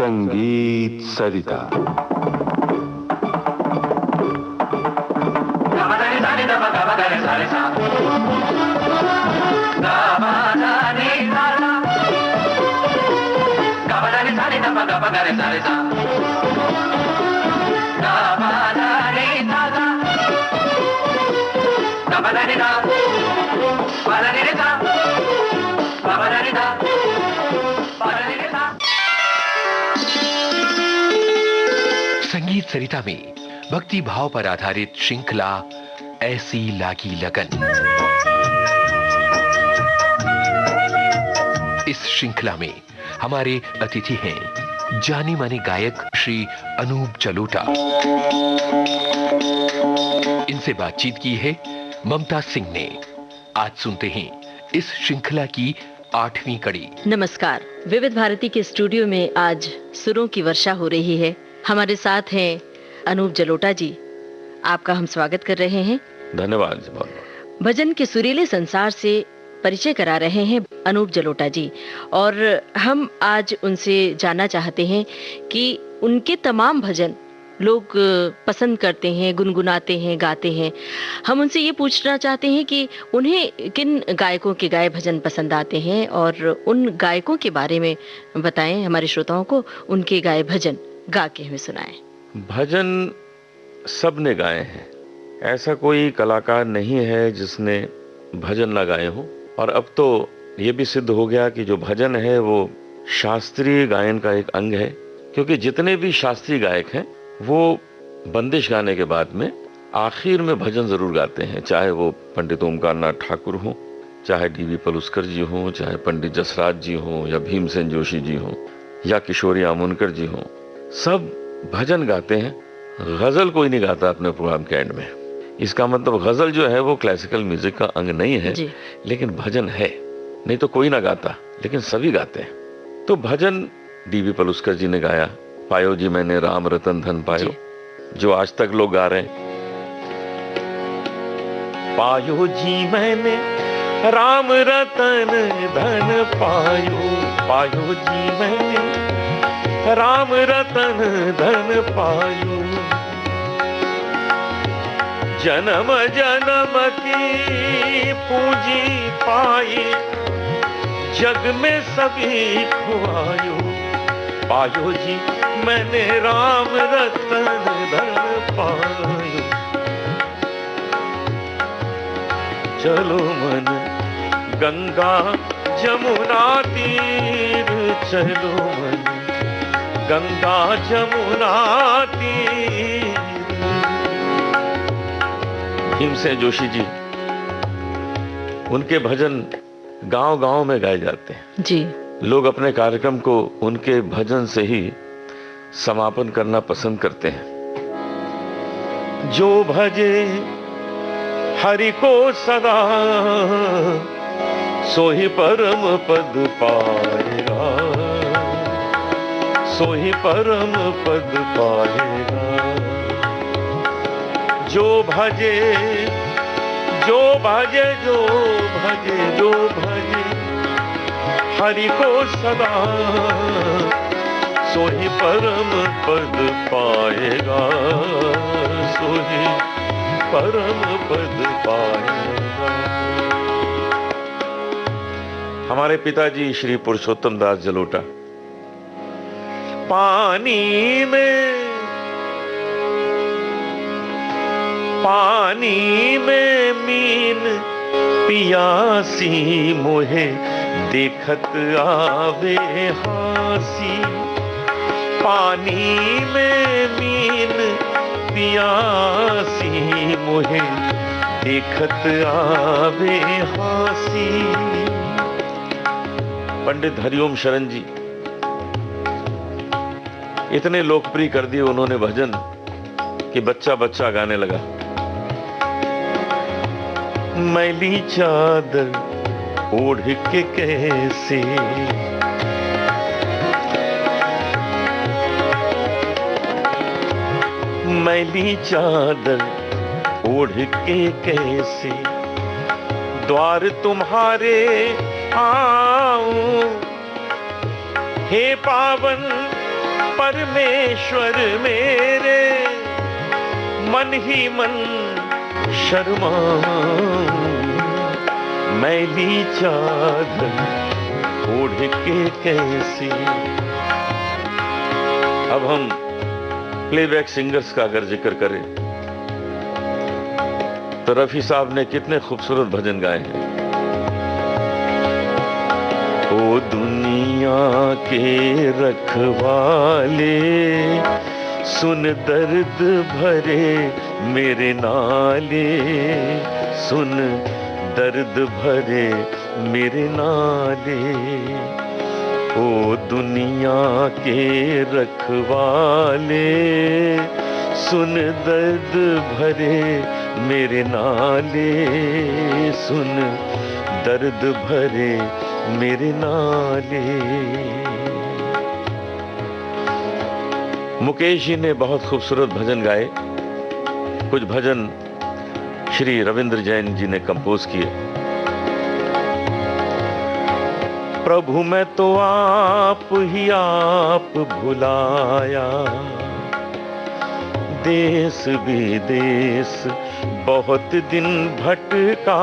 संगीत सरिता। संगीत सरिता में भक्ति भाव पर आधारित श्रृंखला ऐसी लागी लगन। इस श्रृंखला में हमारे अतिथि हैं जानी मानी गायक श्री अनूप जलोटा। इनसे बातचीत की है ममता सिंह ने। आज सुनते हैं इस श्रृंखला की 8वीं कड़ी। नमस्कार। विविध भारती के स्टूडियो में आज सुरों की वर्षा हो रही है। हमारे साथ हैं अनूप जलोटा जी। आपका हम स्वागत कर रहे हैं। धन्यवाद। भजन के सुरीले संसार से परिचय करा रहे हैं अनूप जलोटा जी, और हम आज उनसे जानना चाहते हैं कि उनके तमाम भजन लोग पसंद करते हैं, गुनगुनाते हैं, गाते हैं। हम उनसे ये पूछना चाहते हैं कि उन्हें किन गायकों के गाए भजन पसंद आते हैं, और उन गायकों के बारे में बताएं हमारे श्रोताओं को। उनके गाए भजन गा के हमें सुनाएं। भजन सब ने गाए हैं, ऐसा कोई कलाकार नहीं है जिसने भजन ना गाए हो। और अब तो ये भी सिद्ध हो गया कि जो भजन है वो शास्त्रीय गायन का एक अंग है, क्योंकि जितने भी शास्त्रीय गायक हैं वो बंदिश गाने के बाद में आखिर में भजन जरूर गाते हैं, चाहे वो पंडित ओमकारनाथ ठाकुर हो, चाहे डीवी पलुस्कर जी हो, चाहे पंडित जसराज जी हो, या भीमसेन जोशी जी हो, या किशोरी आमोनकर जी हो। सब भजन गाते हैं। गजल कोई नहीं गाता अपने प्रोग्राम के एंड में। इसका मतलब गजल जो है वो क्लासिकल म्यूजिक का अंग नहीं है, लेकिन भजन है। नहीं तो कोई ना गाता, लेकिन सभी गाते हैं। तो भजन डीवी पलुस्कर जी ने गाया, पायो जी मैंने राम रतन धन पायो, जो आज तक लोग गा रहे हैं। पायो जी मैंने राम रतन धन पायो, पायो जी मैंने राम रतन धन पायो, जन्म जन्म की पूंजी पाई, जग में सभी खुआयो। पायो जी मैंने राम रतन धन पायो, चलो मन गंगा जमुना तीर, चलो मन गंगा जमुना तीर। भीमसेन जोशी जी, उनके भजन गांव-गांव में गाए जाते हैं जी। लोग अपने कार्यक्रम को उनके भजन से ही समापन करना पसंद करते हैं। जो भजे हरि को सदा, सोही परम पद पाएगा, सोही परम पद पाएगा। जो भजे, जो भजे, जो भजे, जो भजे हरि को सदा, सोही परम पद पाएगा, सोही परम पद पाएगा। हमारे पिताजी श्री पुरुषोत्तम दास जलोटा पानी में मीन पियासी, मोहे देखत आवे हासी। पानी में मीन पियासी, मोहे देखत आवे हासी। पंडित हरिओम शरण जी इतने लोकप्रिय कर दिए उन्होंने भजन कि बच्चा बच्चा गाने लगा। मैली चादर ओढ़ के कैसे, मैली चादर ओढ़ के कैसे, द्वार तुम्हारे आऊं, हे पावन परमेश्वर मेरे मन ही मन शर्मा, मैली चादर ओढ़ के कैसी। अब हम प्लेबैक सिंगर्स का अगर जिक्र करें तो रफी साहब ने कितने खूबसूरत भजन गाए हैं। ओ दुनिया के रखवाले सुन दर्द भरे मेरे नाले, सुन दर्द भरे मेरे नाले। ओ दुनिया के रखवाले सुन दर्द भरे मेरे नाले, सुन दर्द भरे मेरे नाले। मुकेश जी ने बहुत खूबसूरत भजन गाए। कुछ भजन श्री रविंद्र जैन जी ने कंपोज किए। प्रभु मैं तो आप ही आप भुलाया, देश विदेश बहुत दिन भटका,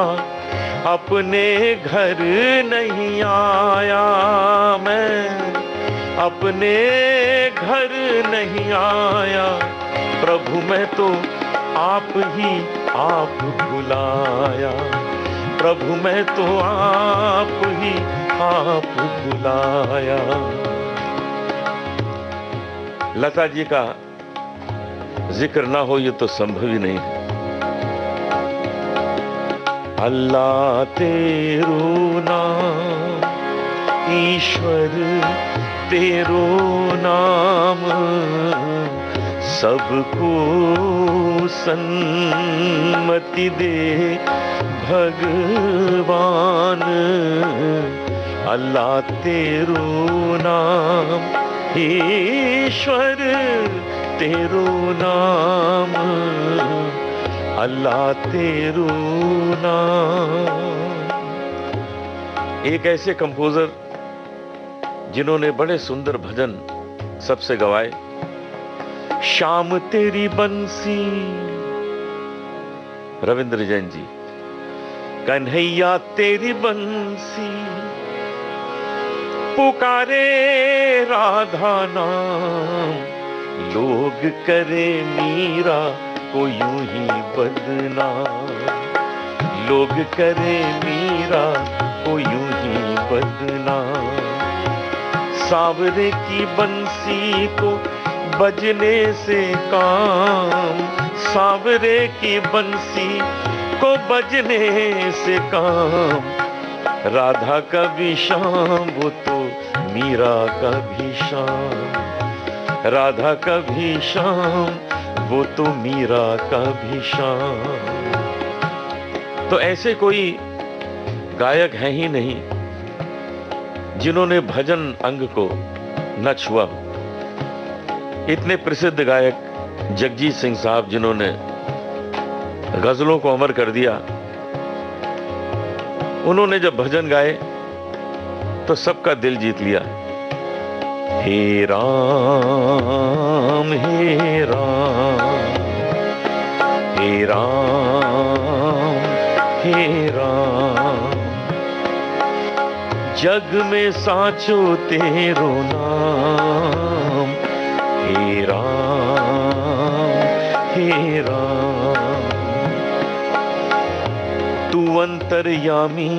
अपने घर नहीं आया मैं, अपने घर नहीं आया। प्रभु मैं तो आप ही आप भुलाया, प्रभु मैं तो आप ही आप भुलाया। लता जी का जिक्र ना हो ये तो संभव ही नहीं है। अल्लाह तेरो नाम, ईश्वर तेरो नाम, सबको सन्मति दे भगवान। अल्लाह तेरो नाम, ईश्वर तेरो नाम, अल्लाह तेरो नाम। एक ऐसे कंपोजर जिन्होंने बड़े सुंदर भजन सबसे गवाए, शाम तेरी बंसी, रविंद्र जैन जी। कन्हैया तेरी बंसी पुकारे राधा नाम, लोग करे मीरा को यूं ही बदनाम, लोग करे मीरा को यूं ही बदनाम। सांवरे की बंसी को बजने से काम, सांवरे की बंसी को बजने से काम। राधा का भी शाम वो तो मीरा का भी शाम, राधा का भी शाम वो तो मीरा का भी शाम। तो ऐसे कोई गायक हैं ही नहीं जिन्होंने भजन अंग को न छुआ। इतने प्रसिद्ध गायक जगजीत सिंह साहब जिन्होंने गजलों को अमर कर दिया, उन्होंने जब भजन गाए तो सबका दिल जीत लिया। हे राम हे राम, हे राम हे राम, जग में साचो तेरो नाम। हे राम हे राम, तू अंतर्यामी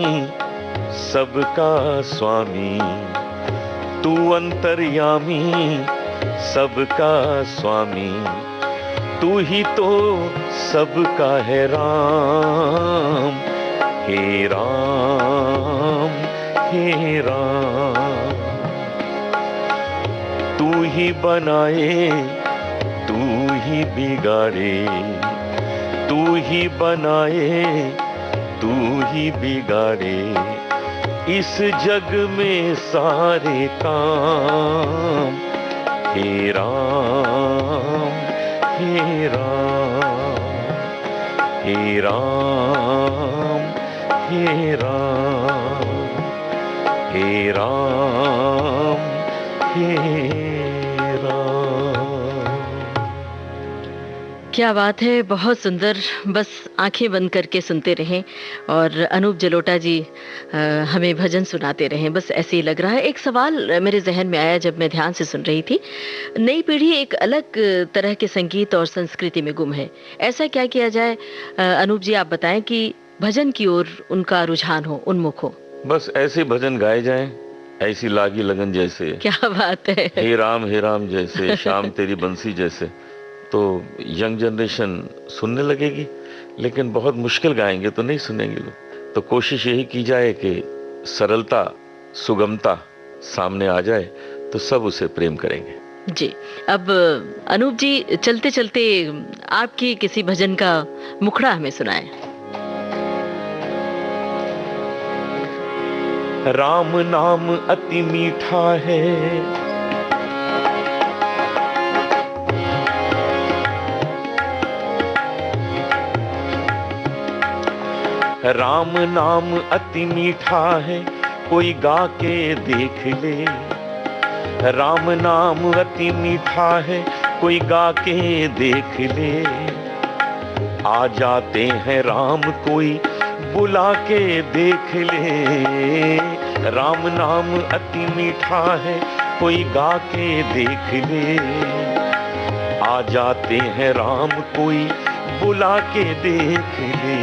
सबका स्वामी, तू अंतर्यामी सबका स्वामी, तू ही तो सबका है राम। हे राम हे राम, तू ही बनाए तू ही बिगाड़े, तू ही बनाए तू ही बिगाड़े, इस जग में सारे काम। हे राम हे राम, हे राम हे राम, हे राम हे राम। क्या बात है, बहुत सुंदर। बस आंखें बंद करके सुनते रहें और अनूप जलोटा जी हमें भजन सुनाते रहें, बस ऐसे ही लग रहा है। एक सवाल मेरे जहन में आया जब मैं ध्यान से सुन रही थी। नई पीढ़ी एक अलग तरह के संगीत और संस्कृति में गुम है। ऐसा क्या किया जाए, अनूप जी आप बताएं, कि भजन की ओर उनका रुझान हो, उन्मुख हो? बस ऐसे भजन गाए जाएं, ऐसी लागी लगन जैसे, क्या बात है। हे राम जैसे, शाम तेरी बंसी जैसे, तो यंग जनरेशन सुनने लगेगी। लेकिन बहुत मुश्किल गाएंगे तो नहीं सुनेंगे लोग। तो कोशिश यही की जाए कि सरलता, सुगमता सामने आ जाए तो सब उसे प्रेम करेंगे। जी, अब अनूप जी चलते चलते आपकी किसी भजन का मुखड़ा हमें सुनाएं। राम नाम अति मीठा है, राम नाम अति मीठा है, कोई गा के देख ले। राम नाम अति मीठा है, कोई गा के देख ले। आ जाते हैं राम, कोई बुला के देख ले। राम नाम अति मीठा है, कोई गा के देख ले। आ जाते हैं राम, कोई बुला के देख ले।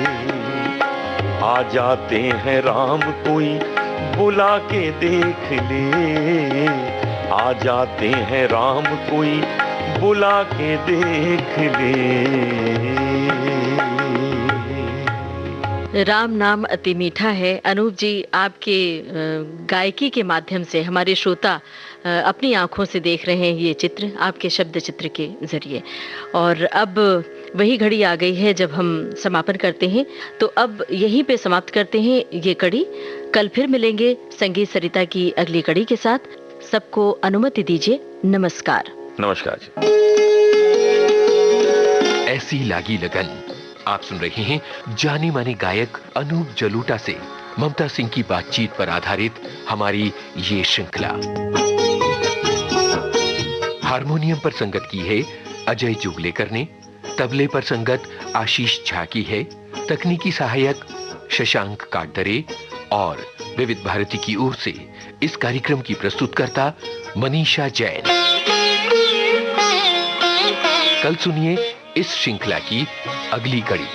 आ जाते हैं राम, कोई बुला के देख ले। आ जाते हैं राम, कोई बुला के देख ले। राम नाम अति मीठा है। अनूप जी, आपके गायकी के माध्यम से हमारे श्रोता अपनी आंखों से देख रहे हैं ये चित्र, आपके शब्द चित्र के जरिए। और अब वही घड़ी आ गई है जब हम समापन करते हैं, तो अब यहीं पे समाप्त करते हैं ये कड़ी। कल फिर मिलेंगे संगीत सरिता की अगली कड़ी के साथ। सबको अनुमति दीजिए। नमस्कार। नमस्कार जी। ऐसी लागी लगन। आप सुन रहे हैं जाने माने गायक अनूप जलोटा से ममता सिंह की बातचीत पर आधारित हमारी ये श्रृंखला। हारमोनियम पर संगत की है अजय जुगलेकर ने, तबले पर संगत आशीष झा की है, तकनीकी सहायक शशांक काटदरे और विविध भारती की ओर से इस कार्यक्रम की प्रस्तुतकर्ता मनीषा जैन। कल सुनिए इस श्रृंखला की अगली कड़ी।